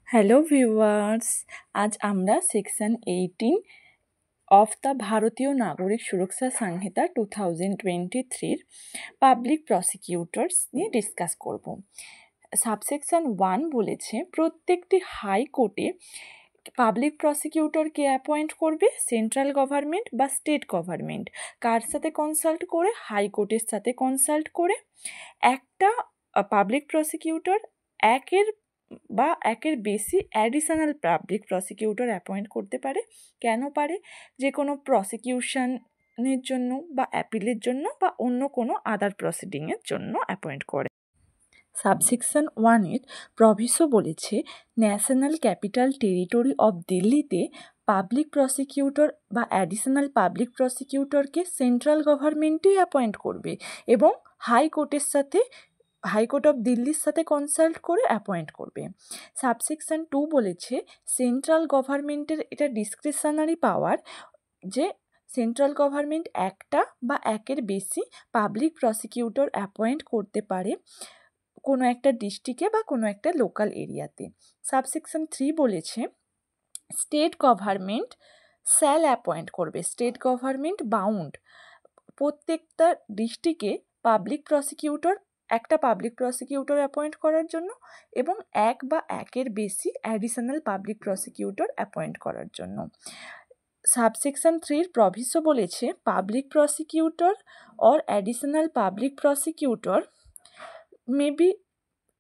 Hello viewers, আজ আমরা section 18 of the ভারতীয় নাগরিক সুরক্ষা সংহিতা 2023 পাবলিক প্রসিকিউটরস নিয়ে ডিসকাস করব। সাবসেকশন 1 বলেছে প্রত্যেকটি হাইকোর্টে পাবলিক প্রসিকিউটরকে অ্যাপয়েন্ট করবে সেন্ট্রাল গভর্নমেন্ট বা স্টেট গভর্নমেন্ট। কার সাথে কনসাল্ট করে? হাইকোর্টের সাথে কনসাল্ট করে। একটা পাবলিক প্রসিকিউটর একের বেশি অ্যাডিশনাল পাবলিক প্রসিকিউটর অ্যাপয়েন্ট করতে পারে। কেন পারে? যে কোনো প্রসিকিউশনের জন্য বা অ্যাপিলের জন্য বা অন্য কোনো আদার প্রসিডিংয়ের জন্য অ্যাপয়েন্ট করে। সাবসেকশন 1-এর প্রভিসো বলেছে ন্যাশনাল ক্যাপিটাল টেরিটরি অফ দিল্লিতে পাবলিক প্রসিকিউটর বা অ্যাডিশনাল পাবলিক প্রসিকিউটরকে সেন্ট্রাল গভর্নমেন্টই অ্যাপয়েন্ট করবে এবং হাইকোর্ট অফ দিল্লির সাথে কনসাল্ট করে অ্যাপয়েন্ট করবে। সাবসেকশন 2 বলেছে সেন্ট্রাল গভর্নমেন্টের এটা ডিসক্রিশনারি পাওয়ার যে সেন্ট্রাল গভর্নমেন্ট একটা বা একের বেশি পাবলিক প্রসিকিউটর অ্যাপয়েন্ট করতে পারে কোনো একটা ডিস্ট্রিক্টে বা কোনো একটা লোকাল এরিয়াতে। সাবসেকশন 3 বলেছে স্টেট গভর্নমেন্ট স্যাল অ্যাপয়েন্ট করবে, স্টেট গভর্নমেন্ট বাউন্ড প্রত্যেকটা ডিস্ট্রিক্টে একটা পাবলিক প্রসিকিউটর অ্যাপয়েন্ট করার জন্য এবং এক বা একের বেশি অ্যাডিশনাল পাবলিক প্রসিকিউটর অ্যাপয়েন্ট করার জন্য। সাবসেকশন 3-র প্রভিসো বলেছে public prosecutor or additional public prosecutor may be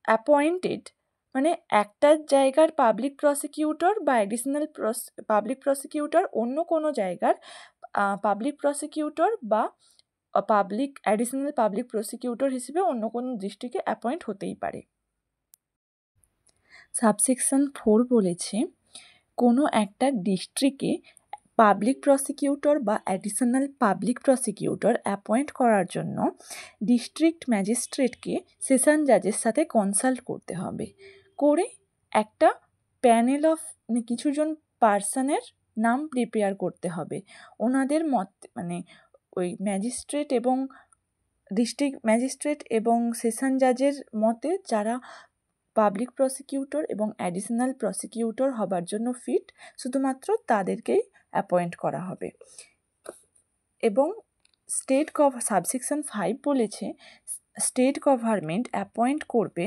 appointed, মানে একটা জায়গার পাবলিক প্রসিকিউটর বা অ্যাডিশনাল পাবলিক প্রসিকিউটর অন্য কোনো জায়গার পাবলিক প্রসিকিউটর বা অ্যাডিশনাল পাবলিক প্রসিকিউটর হিসেবে অন্য কোনো ডিস্ট্রিক্টে অ্যাপয়েন্ট হতেই পারে। সাবসেকশন 4 বলেছে কোনো একটা ডিস্ট্রিক্টে পাবলিক প্রসিকিউটর বা অ্যাডিশনাল পাবলিক প্রসিকিউটর অ্যাপয়েন্ট করার জন্য ডিস্ট্রিক্ট ম্যাজিস্ট্রেটকে সেশন জাজের সাথে কনসাল্ট করতে হবে, করে একটা প্যানেল অফ কিছুজন পার্সনের নাম প্রিপেয়ার করতে হবে। ওনাদের ওই ডিস্ট্রিক্ট ম্যাজিস্ট্রেট এবং সেশন জাজের মতে যারা পাবলিক প্রসিকিউটর এবং অ্যাডিশনাল প্রসিকিউটর হবার জন্য ফিট শুধুমাত্র তাদেরকেই অ্যাপয়েন্ট করা হবে। এবং সাবসেকশন 5 বলেছে স্টেট গভর্নমেন্ট অ্যাপয়েন্ট করবে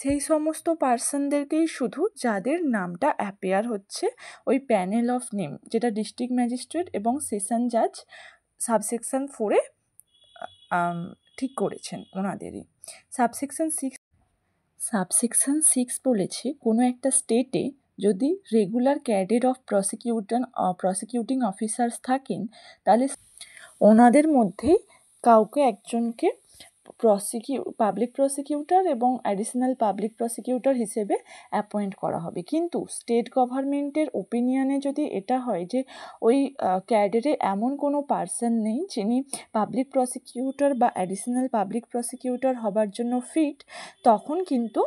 সেই সমস্ত পার্সনদেরকেই শুধু যাদের নামটা অ্যাপেয়ার হচ্ছে ওই প্যানেল অফ নেম, যেটা ডিস্ট্রিক্ট ম্যাজিস্ট্রেট এবং সেশন জাজ সাবসেকশন 4-এ ঠিক করেছেন ওনাদেরই। সাবসেকশন 6 বলেছে কোনো একটা স্টেটে যদি regular cadet of prosecuting officers থাকেন তাহলে ওনাদের মধ্যেই কাউকে একজনকে পাবলিক প্রসিকিউটর এবং অ্যাডিশনাল পাবলিক প্রসিকিউটর হিসেবে অ্যাপয়েন্ট করা হবে। কিন্তু স্টেট গভর্নমেন্টের ওপিনিয়নে যদি এটা হয় যে ওই ক্যাডারে এমন কোনো পার্সন নেই যিনি পাবলিক প্রসিকিউটর বা অ্যাডিশনাল পাবলিক প্রসিকিউটর হবার জন্য ফিট, তখন কিন্তু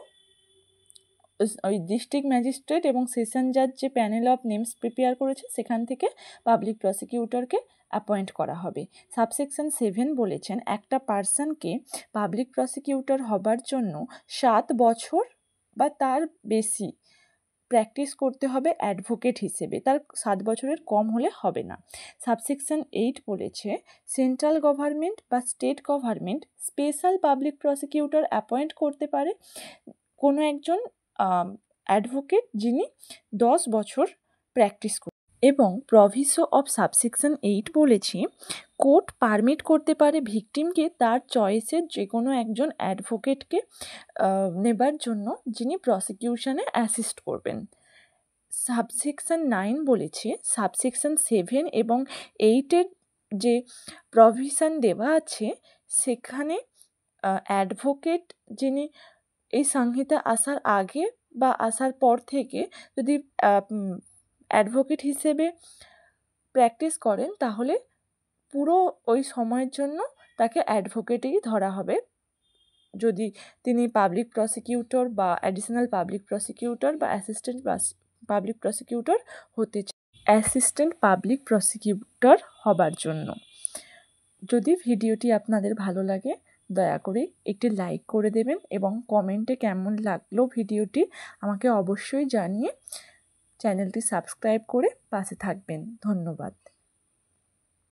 ওই ডিস্ট্রিক্ট ম্যাজিস্ট্রেট এবং সেশন জাজ যে প্যানেল অফ নেমস প্রিপেয়ার করেছে সেখান থেকে পাবলিক প্রসিকিউটরকে অ্যাপয়েন্ট করা হবে। সাবসেকশন 7 বলেছেন একটা পার্সনকে পাবলিক প্রসিকিউটর হবার জন্য 7 বছর বা তার বেশি প্র্যাকটিস করতে হবে অ্যাডভোকেট হিসেবে, তার 7 বছরের কম হলে হবে না। সাবসেকশন 8 বলেছে সেন্ট্রাল গভর্নমেন্ট বা state government special public prosecutor appoint করতে পারে কোনো একজন অ্যাডভোকেট যিনি 10 বছর প্র্যাকটিস করে। এবং প্রভিসো অফ সাবসেকশন 8 বলেছে কোর্ট পারমিট করতে পারে ভিকটিমকে তার চয়েসের যে কোনো একজন অ্যাডভোকেটকে নেবার জন্য যিনি প্রসিকিউশনে অ্যাসিস্ট করবেন। সাবসেকশন 9 বলেছে সাবসেকশন 7 এবং 8-এর যে প্রভিশন দেওয়া আছে সেখানে অ্যাডভোকেট যিনি এই সংহিতা আসার আগে বা আসার পর থেকে যদি অ্যাডভোকেট হিসেবে প্র্যাকটিস করেন তাহলে পুরো ওই সময়ের জন্য তাকে অ্যাডভোকেটেই ধরা হবে যদি তিনি পাবলিক প্রসিকিউটর বা অ্যাডিশনাল পাবলিক প্রসিকিউটর বা অ্যাসিস্ট্যান্ট পাবলিক প্রসিকিউটর হতে চায়, অ্যাসিস্ট্যান্ট পাবলিক প্রসিকিউটর হবার জন্য। যদি ভিডিওটি আপনাদের ভালো লাগে দয়া করে একটি লাইক করে দেবেন এবং কমেন্টে কেমন লাগলো ভিডিওটি আমাকে অবশ্যই জানিয়ে চ্যানেলটি সাবস্ক্রাইব করে পাশে থাকবেন। ধন্যবাদ।